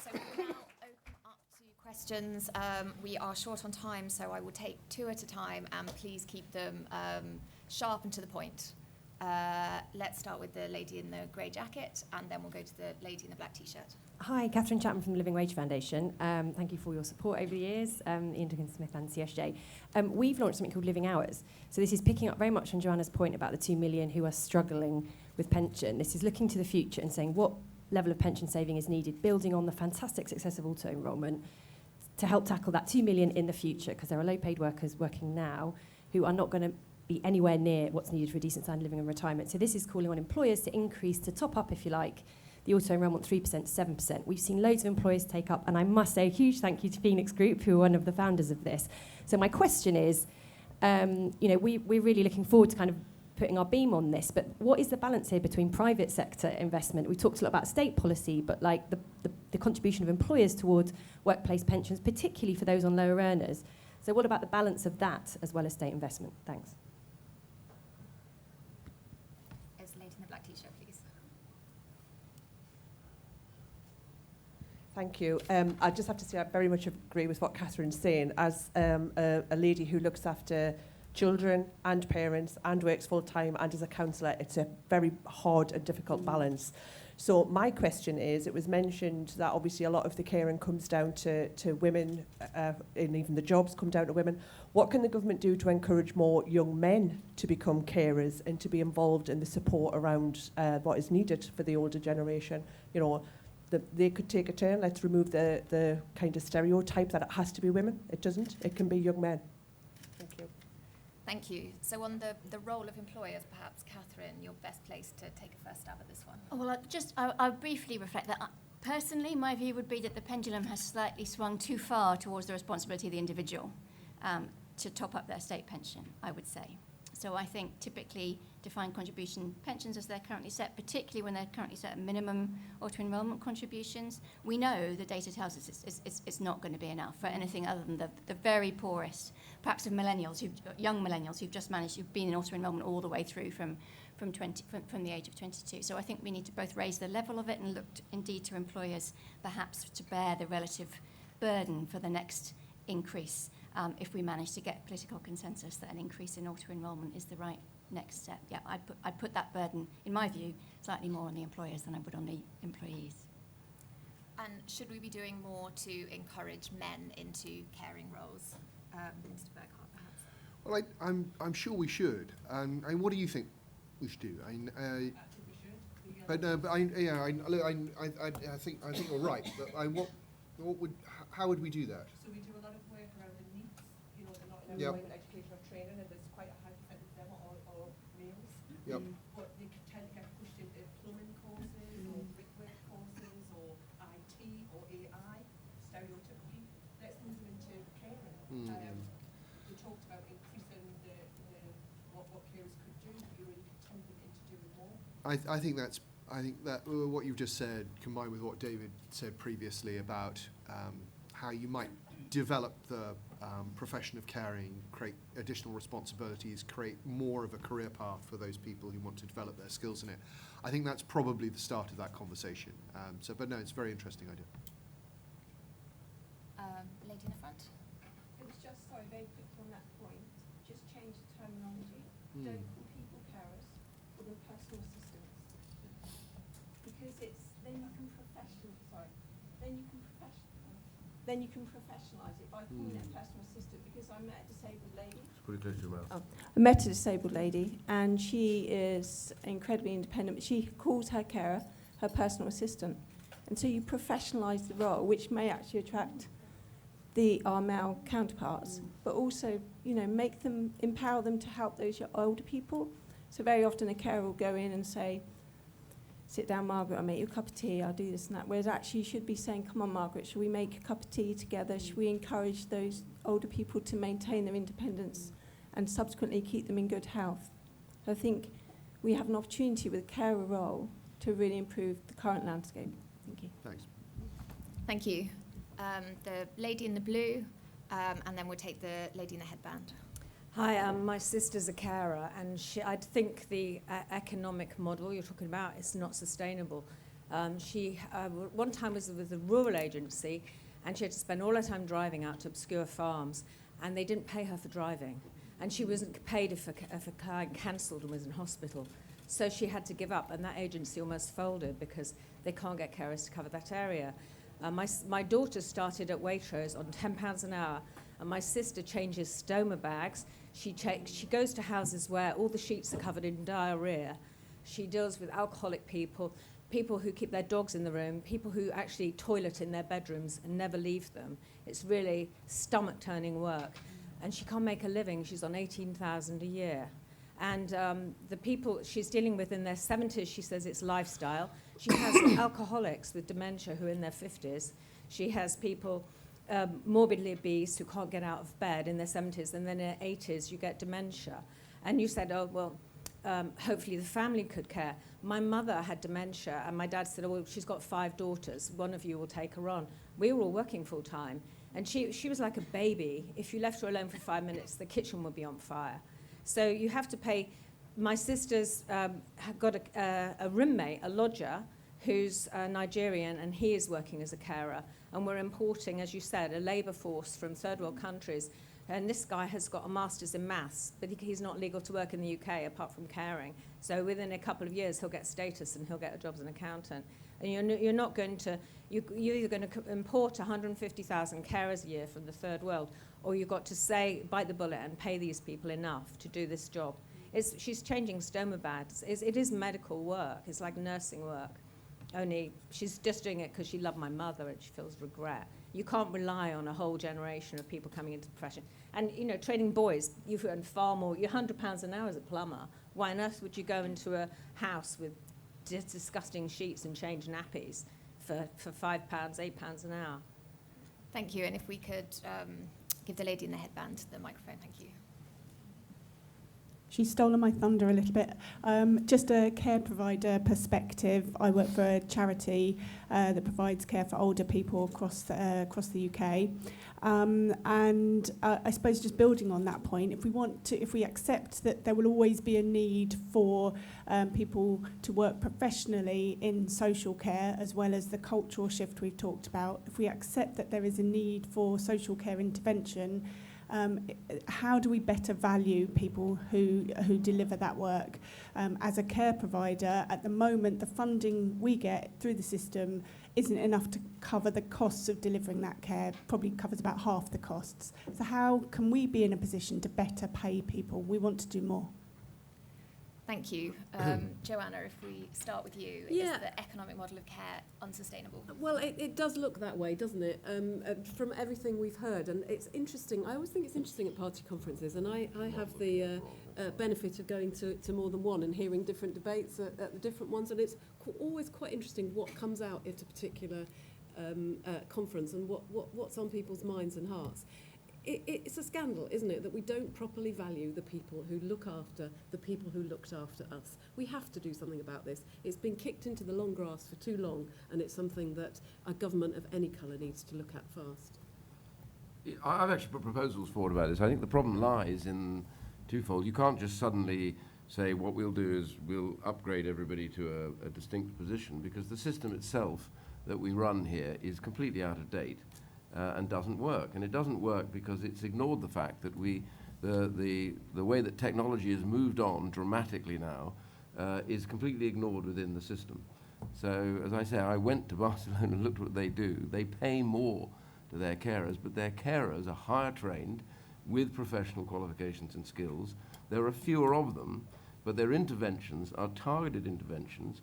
So we will now open up to questions. We are short on time, so I will take 2 at a time, and please keep them sharp and to the point. Let's start with the lady in the grey jacket, and then we'll go to the lady in the black T-shirt. Hi, Catherine Chapman from the Living Wage Foundation. Thank you for your support over the years, Ian Dickinson-Smith and CSJ. We've launched something called Living Hours. So this is picking up very much on Joanna's point about the 2 million who are struggling with pension. This is looking to the future and saying what level of pension saving is needed, building on the fantastic success of auto-enrolment to help tackle that 2 million in the future, because there are low-paid workers working now who are not going to be anywhere near what's needed for a decent standard of living and retirement. So this is calling on employers to increase, to top up, if you like, the auto-enrolment 3% to 7%. We've seen loads of employers take up, and I must say a huge thank you to Phoenix Group, who are one of the founders of this. So my question is, we're really looking forward to kind of putting our beam on this, but what is the balance here between private sector investment? We talked a lot about state policy, but like the contribution of employers towards workplace pensions, particularly for those on lower earners. So what about the balance of that as well as state investment? Thanks. As the lady in the black T-shirt, please. Thank you. I just have to say I very much agree with what Catherine's saying. As a lady who looks after children and parents and works full time and is a counsellor. It's a very hard and difficult balance. So my question is, it was mentioned that obviously a lot of the caring comes down to women, and even the jobs come down to women. What can the government do to encourage more young men to become carers and to be involved in the support around what is needed for the older generation? You know, they could take a turn. Let's remove the kind of stereotype that it has to be women. It doesn't. It can be young men. Thank you. Thank you. So on the role of employers, perhaps, Catherine, you're best placed to take a first stab at this one. Well, I'll briefly reflect that. Personally, my view would be that the pendulum has slightly swung too far towards the responsibility of the individual to top up their state pension, I would say. So I think typically defined contribution pensions as they're currently set, particularly when they're currently set at minimum auto-enrolment contributions, we know the data tells us it's not going to be enough for anything other than the very poorest, perhaps of young millennials who've been in auto-enrolment all the way through from the age of 22. So I think we need to both raise the level of it and look indeed to employers perhaps to bear the relative burden for the next increase if we manage to get political consensus that an increase in auto-enrolment is the right next step. Yeah, I'd put that burden, in my view, slightly more on the employers than I would on the employees. And should we be doing more to encourage men into caring roles? Mr. Burkhardt, perhaps. Well, I'm sure we should. And what do you think we should do? But I think you're right. But how would we do that? So we do a lot of work around the NEETs, you know, they're not in Yep. employment, education or training, and there's quite a high percentage of them are males. Yep. But they can tend to get pushed into plumbing courses or brickwork courses or IT or AI, stereotypically. Let's move them into caring. We talked about increasing what carers could do, you really could tempt them into doing more. I think that what you've just said, combined with what David said previously about how you might develop the profession of caring, create additional responsibilities, create more of a career path for those people who want to develop their skills in it. I think that's probably the start of that conversation. But no, it's a very interesting idea. Lady in the front. It was just, sorry, very quickly on that point, just change the terminology. Don't call people carers, call them personal assistants. Because then you can professionalise it by calling it a personal assistant, because I met a disabled lady. Put it close to your mouth. I met a disabled lady, and she is incredibly independent, but she calls her carer her personal assistant. And so you professionalise the role, which may actually attract our male counterparts, but also, empower them to help those older people. So very often a carer will go in and say, sit down, Margaret, I'll make you a cup of tea, I'll do this and that. Whereas actually you should be saying, come on, Margaret, shall we make a cup of tea together? Should we encourage those older people to maintain their independence and subsequently keep them in good health? So I think we have an opportunity with a carer role to really improve the current landscape. Thank you. Thanks. Thank you. The lady in the blue, and then we'll take the lady in the headband. Hi, my sister's a carer, and I think the economic model you're talking about is not sustainable. She one time was with a rural agency, and she had to spend all her time driving out to obscure farms, and they didn't pay her for driving. And she wasn't paid if a client cancelled and was in hospital. So she had to give up, and that agency almost folded because they can't get carers to cover that area. My daughter started at Waitrose on £10 an hour, and my sister changes stoma bags. She goes to houses where all the sheets are covered in diarrhea. She deals with alcoholic people who keep their dogs in the room, people who actually toilet in their bedrooms and never leave them. It's really stomach-turning work. And she can't make a living. She's on £18,000 a year. And the people she's dealing with in their 70s, she says it's lifestyle. She has alcoholics with dementia who are in their 50s. She has people morbidly obese who can't get out of bed in their 70s, and then in their 80s you get dementia. And you said, oh, well, hopefully the family could care. My mother had dementia, and my dad said, oh, well, she's got 5 daughters. One of you will take her on. We were all working full time, and she was like a baby. If you left her alone for 5 minutes, the kitchen would be on fire. So you have to pay. My sister's got a roommate, a lodger, who's Nigerian, and he is working as a carer. And we're importing, as you said, a labour force from third world countries And this guy has got a master's in maths, but he's not legal to work in the UK apart from caring. So within a couple of years, he'll get status and he'll get a job as an accountant. And you're not going to, you're either going to import 150,000 carers a year from the third world, or you've got to say, bite the bullet and pay these people enough to do this job. She's changing stoma bags. It is medical work. It's like nursing work. Only she's just doing it because she loved my mother and she feels regret. You can't rely on a whole generation of people coming into the profession. And, you know, training boys, you earn far more. You're £100 an hour as a plumber. Why on earth would you go into a house with disgusting sheets and change nappies for £5, £8 an hour? Thank you. And if we could give the lady in the headband the microphone, thank you. She's stolen my thunder a little bit. Just a care provider perspective, I work for a charity that provides care for older people across the UK. And I suppose just building on that point, if we accept that there will always be a need for people to work professionally in social care, as well as the cultural shift we've talked about, if we accept that there is a need for social care intervention, how do we better value people who deliver that work? As a care provider, at the moment, the funding we get through the system isn't enough to cover the costs of delivering that care, probably covers about half the costs. So how can we be in a position to better pay people? We want to do more. Thank you. Joanna, if we start with you, Yeah. is the economic model of care unsustainable? Well, it does look that way, doesn't it? From everything we've heard. And it's interesting. I always think it's interesting at party conferences. And I have the benefit of going to more than one and hearing different debates at the different ones. And it's always quite interesting what comes out at a particular conference and what's on people's minds and hearts. It's a scandal, isn't it, that we don't properly value the people who look after the people who looked after us. We have to do something about this. It's been kicked into the long grass for too long, and it's something that a government of any colour needs to look at fast. I've actually put proposals forward about this. I think the problem lies in twofold. You can't just suddenly say what we'll do is we'll upgrade everybody to a distinct position, because the system itself that we run here is completely out of date. And doesn't work. And it doesn't work because it's ignored the fact that the way that technology has moved on dramatically now is completely ignored within the system. So, as I say, I went to Barcelona and looked what they do. They pay more to their carers, but their carers are higher trained with professional qualifications and skills. There are fewer of them, but their interventions are targeted interventions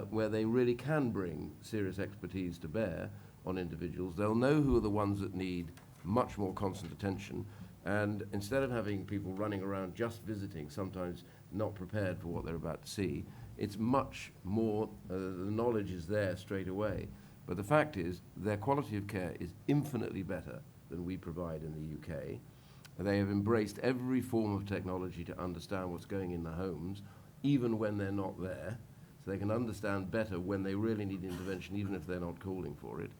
where they really can bring serious expertise to bear on individuals. They'll know who are the ones that need much more constant attention, and instead of having people running around just visiting, sometimes not prepared for what they're about to see, it's much more, the knowledge is there straight away. But the fact is, their quality of care is infinitely better than we provide in the UK. They have embraced every form of technology to understand what's going in the homes, even when they're not there, so they can understand better when they really need intervention, even if they're not calling for it.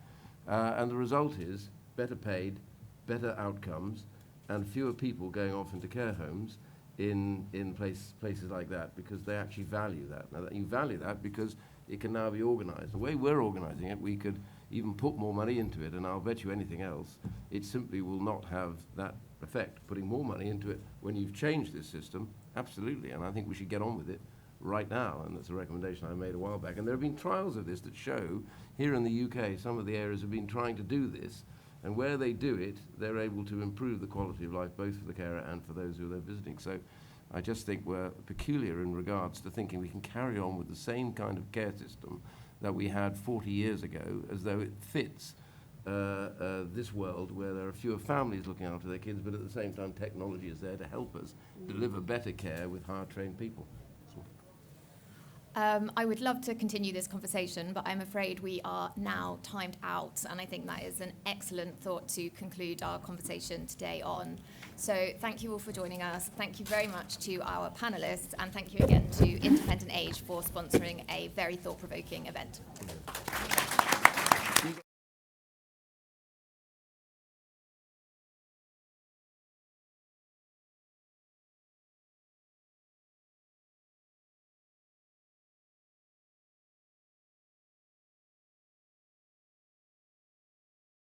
And the result is better paid, better outcomes, and fewer people going off into care homes in places like that, because they actually value that. Now, you value that because it can now be organised. The way we're organising it, we could even put more money into it, and I'll bet you anything else, it simply will not have that effect. Putting more money into it when you've changed this system, absolutely, and I think we should get on with it right now, and that's a recommendation I made a while back. And there have been trials of this that show, here in the UK, some of the areas have been trying to do this, and where they do it, they're able to improve the quality of life, both for the carer and for those who they're visiting. So I just think we're peculiar in regards to thinking we can carry on with the same kind of care system that we had 40 years ago, as though it fits this world where there are fewer families looking after their kids, but at the same time technology is there to help us deliver better care with higher trained people. I would love to continue this conversation, but I'm afraid we are now timed out, and I think that is an excellent thought to conclude our conversation today on. So thank you all for joining us. Thank you very much to our panellists, and thank you again to Independent Age for sponsoring a very thought-provoking event.